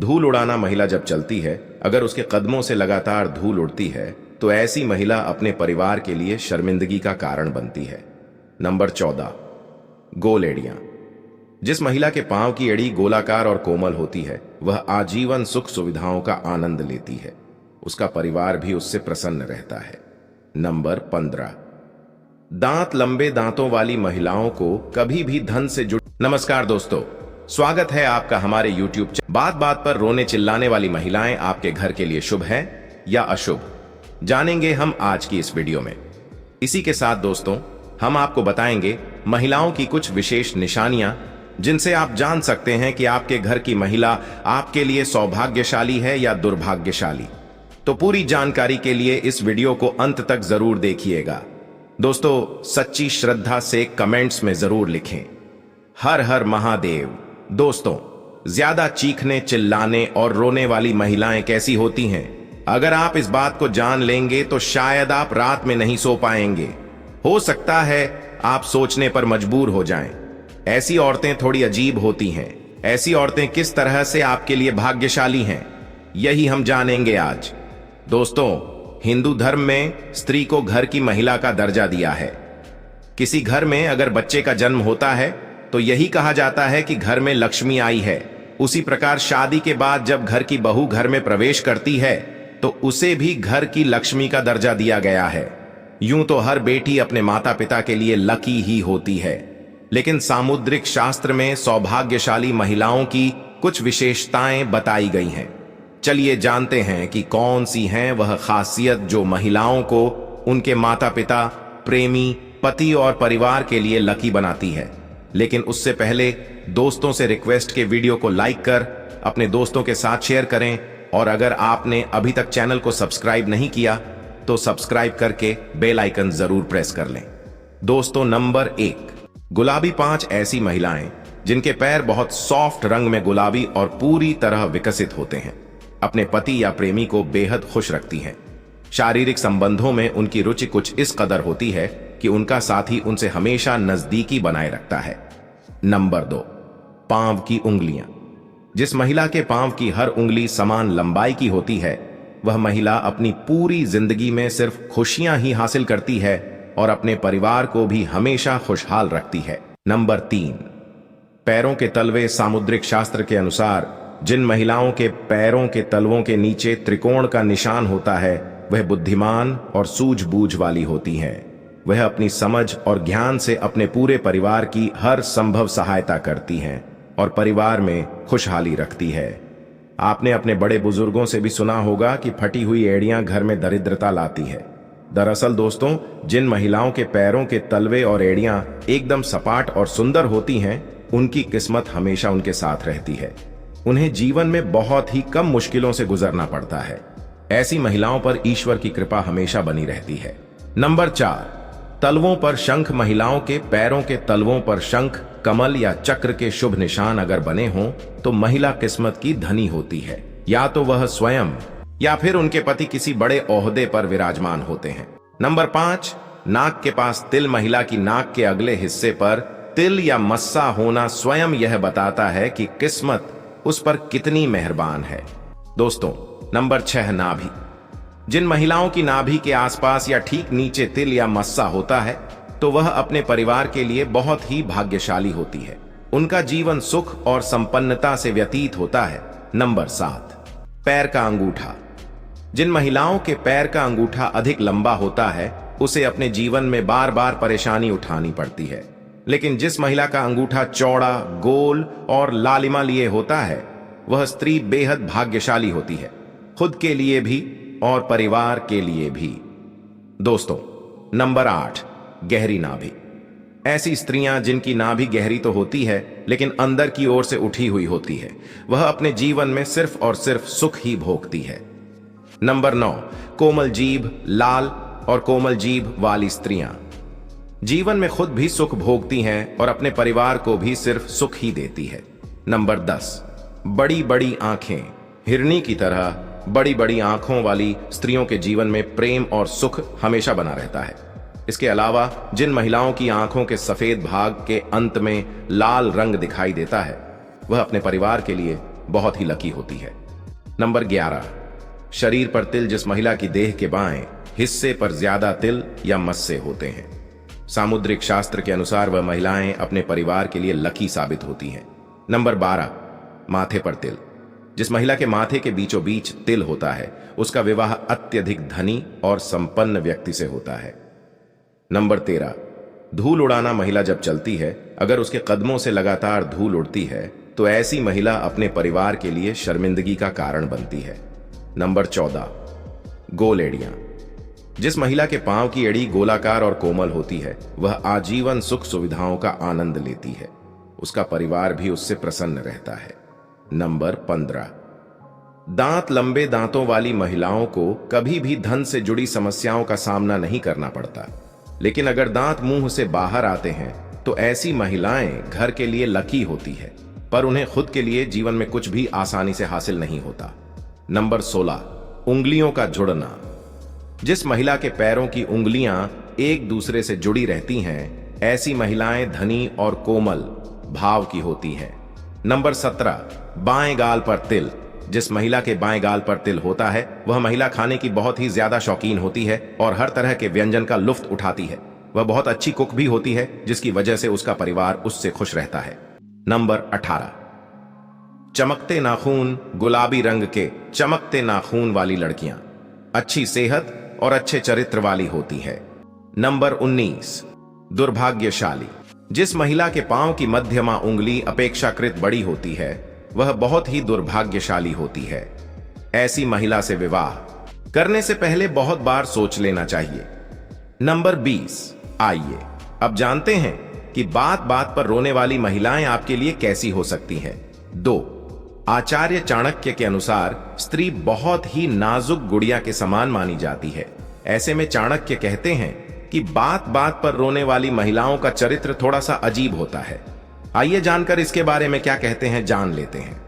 धूल उड़ाना महिला जब चलती है, अगर उसके कदमों से लगातार धूल उड़ती है तो ऐसी महिला अपने परिवार के लिए शर्मिंदगी का कारण बनती है। नंबर 14, गोल एड़ियां। जिस महिला के पांव की एड़ी गोलाकार और कोमल होती है वह आजीवन सुख सुविधाओं का आनंद लेती है। उसका परिवार भी उससे प्रसन्न रहता है। नंबर 15, दांत लंबे दांतों वाली महिलाओं को कभी भी धन से जुड़। नमस्कार दोस्तों, स्वागत है आपका हमारे YouTube चैनल। बात बात पर रोने चिल्लाने वाली महिलाएं आपके घर के लिए शुभ हैं या अशुभ, जानेंगे हम आज की इस वीडियो में। इसी के साथ दोस्तों, हम आपको बताएंगे महिलाओं की कुछ विशेष निशानियां जिनसे आप जान सकते हैं कि आपके घर की महिला आपके लिए सौभाग्यशाली है या दुर्भाग्यशाली। तो पूरी जानकारी के लिए इस वीडियो को अंत तक जरूर देखिएगा। दोस्तों, सच्ची श्रद्धा से कमेंट्स में जरूर लिखें हर हर महादेव। दोस्तों, ज्यादा चीखने चिल्लाने और रोने वाली महिलाएं कैसी होती हैं? अगर आप इस बात को जान लेंगे तो शायद आप रात में नहीं सो पाएंगे। हो सकता है आप सोचने पर मजबूर हो जाएं। ऐसी औरतें थोड़ी अजीब होती हैं। ऐसी औरतें किस तरह से आपके लिए भाग्यशाली हैं, यही हम जानेंगे आज। दोस्तों, हिंदू धर्म में स्त्री को घर की महिला का दर्जा दिया है। किसी घर में अगर बच्चे का जन्म होता है तो यही कहा जाता है कि घर में लक्ष्मी आई है। उसी प्रकार शादी के बाद जब घर की बहू घर में प्रवेश करती है तो उसे भी घर की लक्ष्मी का दर्जा दिया गया है। यूं तो हर बेटी अपने माता पिता के लिए लकी ही होती है, लेकिन सामुद्रिक शास्त्र में सौभाग्यशाली महिलाओं की कुछ विशेषताएं बताई गई हैं। चलिए जानते हैं कि कौन सी हैं वह खासियत जो महिलाओं को उनके माता पिता, प्रेमी, पति और परिवार के लिए लकी बनाती है। लेकिन उससे पहले दोस्तों से रिक्वेस्ट के वीडियो को लाइक कर अपने दोस्तों के साथ शेयर करें, और अगर आपने अभी तक चैनल को सब्सक्राइब नहीं किया तो सब्सक्राइब करके बेल आइकन जरूर प्रेस कर लें। दोस्तों, नंबर 1, गुलाबी 5 ऐसी महिलाएं जिनके पैर बहुत सॉफ्ट रंग में गुलाबी और पूरी तरह विकसित होते हैं, अपने पति या प्रेमी को बेहद खुश रखती हैं। शारीरिक संबंधों में उनकी रुचि कुछ इस कदर होती है कि उनका साथी उनसे हमेशा नजदीकी बनाए रखता है। नंबर 2, पांव की उंगलियां। जिस महिला के पांव की हर उंगली समान लंबाई की होती है वह महिला अपनी पूरी जिंदगी में सिर्फ खुशियां ही हासिल करती है और अपने परिवार को भी हमेशा खुशहाल रखती है। नंबर 3, पैरों के तलवे। सामुद्रिक शास्त्र के अनुसार जिन महिलाओं के पैरों के तलवों के नीचे त्रिकोण का निशान होता है वह बुद्धिमान और सूझबूझ वाली होती हैं। वह अपनी समझ और ज्ञान से अपने पूरे परिवार की हर संभव सहायता करती हैं और परिवार में खुशहाली रखती है। आपने अपने बड़े बुजुर्गों से भी सुना होगा कि फटी हुई एड़ियां घर में दरिद्रता लाती है। दरअसल दोस्तों, जिन महिलाओं के पैरों के तलवे और एड़ियां एकदम सपाट और सुंदर होती हैं, उनकी किस्मत हमेशा उनके साथ रहती है। उन्हें जीवन में बहुत ही कम मुश्किलों से गुजरना पड़ता है। ऐसी महिलाओं पर ईश्वर की कृपा हमेशा बनी रहती है। नंबर 4, तलवों पर शंख। महिलाओं के पैरों के तलवों पर शंख, कमल या चक्र के शुभ निशान अगर बने हों तो महिला किस्मत की धनी होती है। या तो वह स्वयं या फिर उनके पति किसी बड़े ओहदे पर विराजमान होते हैं। नंबर 5, नाक के पास तिल। महिला की नाक के अगले हिस्से पर तिल या मस्सा होना स्वयं यह बताता है कि किस्मत उस पर कितनी मेहरबान है। दोस्तों, नंबर 6, नाभि। जिन महिलाओं की नाभि के आसपास या ठीक नीचे तिल या मस्सा होता है तो वह अपने परिवार के लिए बहुत ही भाग्यशाली होती है। उनका जीवन सुख और संपन्नता से व्यतीत होता है। नंबर 7, पैर का अंगूठा। जिन महिलाओं के पैर का अंगूठा अधिक लंबा होता है उसे अपने जीवन में बार बार परेशानी उठानी पड़ती है। लेकिन जिस महिला का अंगूठा चौड़ा, गोल और लालिमा लिए होता है वह स्त्री बेहद भाग्यशाली होती है, खुद के लिए भी और परिवार के लिए भी। दोस्तों, नंबर 8, गहरी नाभि। ऐसी स्त्रियां जिनकी नाभि गहरी तो होती है लेकिन अंदर की ओर से उठी हुई होती है, वह अपने जीवन में सिर्फ और सिर्फ सुख ही भोगती है। नंबर 9, कोमल जीभ। लाल और कोमल जीभ वाली स्त्रियां जीवन में खुद भी सुख भोगती हैं और अपने परिवार को भी सिर्फ सुख ही देती है। नंबर 10, बड़ी बड़ी आंखें। हिरनी की तरह बड़ी बड़ी आंखों वाली स्त्रियों के जीवन में प्रेम और सुख हमेशा बना रहता है। इसके अलावा जिन महिलाओं की आंखों के सफेद भाग के अंत में लाल रंग दिखाई देता है वह अपने परिवार के लिए बहुत ही लकी होती है। नंबर 11, शरीर पर तिल। जिस महिला की देह के बाएं हिस्से पर ज्यादा तिल या मस्से होते हैं, सामुद्रिक शास्त्र के अनुसार वह महिलाएं अपने परिवार के लिए लकी साबित होती हैं। नंबर 12, माथे पर तिल। जिस महिला के माथे के बीचों बीच तिल होता है, उसका विवाह अत्यधिक धनी और संपन्न व्यक्ति से होता है। नंबर 13, धूल उड़ाना। महिला जब चलती है, अगर उसके कदमों से लगातार धूल उड़ती है तो ऐसी महिला अपने परिवार के लिए शर्मिंदगी का कारण बनती है। नंबर 14, गोल एड़ियां। जिस महिला के पांव की एड़ी गोलाकार और कोमल होती है, वह आजीवन सुख सुविधाओं का आनंद लेती है। उसका परिवार भी उससे प्रसन्न रहता है। नंबर 15, दांत। लंबे दांतों वाली महिलाओं को कभी भी धन से जुड़ी समस्याओं का सामना नहीं करना पड़ता, लेकिन अगर दांत मुंह से बाहर आते हैं तो ऐसी महिलाएं घर के लिए लकी होती है, पर उन्हें खुद के लिए जीवन में कुछ भी आसानी से हासिल नहीं होता। नंबर 16, उंगलियों का जुड़ना। जिस महिला के पैरों की उंगलियां एक दूसरे से जुड़ी रहती हैं, ऐसी महिलाएं धनी और कोमल भाव की होती हैं। नंबर 17, बाएं गाल पर तिल। जिस महिला के बाएं गाल पर तिल होता है, वह महिला खाने की बहुत ही ज्यादा शौकीन होती है और हर तरह के व्यंजन का लुत्फ उठाती है। वह बहुत अच्छी कुक भी होती है, जिसकी वजह से उसका परिवार उससे खुश रहता है। नंबर 18, चमकते नाखून। गुलाबी रंग के चमकते नाखून वाली लड़कियां अच्छी सेहत और अच्छे चरित्र वाली होती है। नंबर 19, दुर्भाग्यशाली। जिस महिला के पांव की मध्यमा उंगली अपेक्षाकृत बड़ी होती है, वह बहुत ही दुर्भाग्यशाली होती है। ऐसी महिला से विवाह करने से पहले बहुत बार सोच लेना चाहिए। नंबर 20, आइए अब जानते हैं कि बात बात पर रोने वाली महिलाएं आपके लिए कैसी हो सकती हैं। 2, आचार्य चाणक्य के अनुसार स्त्री बहुत ही नाजुक गुड़िया के समान मानी जाती है। ऐसे में चाणक्य कहते हैं कि बात बात पर रोने वाली महिलाओं का चरित्र थोड़ा सा अजीब होता है। आइए जानकर इसके बारे में क्या कहते हैं जान लेते हैं।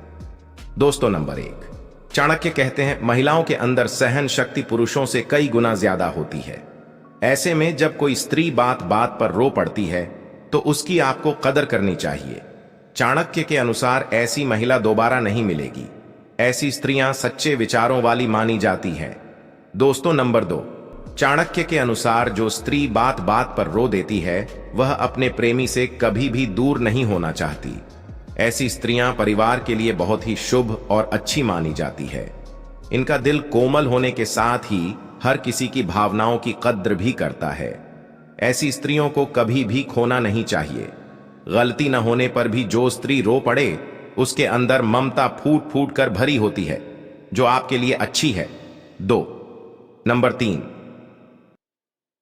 दोस्तों, नंबर 1, चाणक्य कहते हैं महिलाओं के अंदर सहन शक्ति पुरुषों से कई गुना ज्यादा होती है। ऐसे में जब कोई स्त्री बात बात पर रो पड़ती है तो उसकी आपको कदर करनी चाहिए। चाणक्य के अनुसार ऐसी महिला दोबारा नहीं मिलेगी। ऐसी स्त्रियां सच्चे विचारों वाली मानी जाती हैं। दोस्तों, नंबर 2, चाणक्य के अनुसार जो स्त्री बात बात पर रो देती है, वह अपने प्रेमी से कभी भी दूर नहीं होना चाहती। ऐसी स्त्रियां परिवार के लिए बहुत ही शुभ और अच्छी मानी जाती है। इनका दिल कोमल होने के साथ ही हर किसी की भावनाओं की कद्र भी करता है। ऐसी स्त्रियों को कभी भी खोना नहीं चाहिए। गलती न होने पर भी जो स्त्री रो पड़े, उसके अंदर ममता फूट फूट कर भरी होती है, जो आपके लिए अच्छी है। 2, नंबर 3,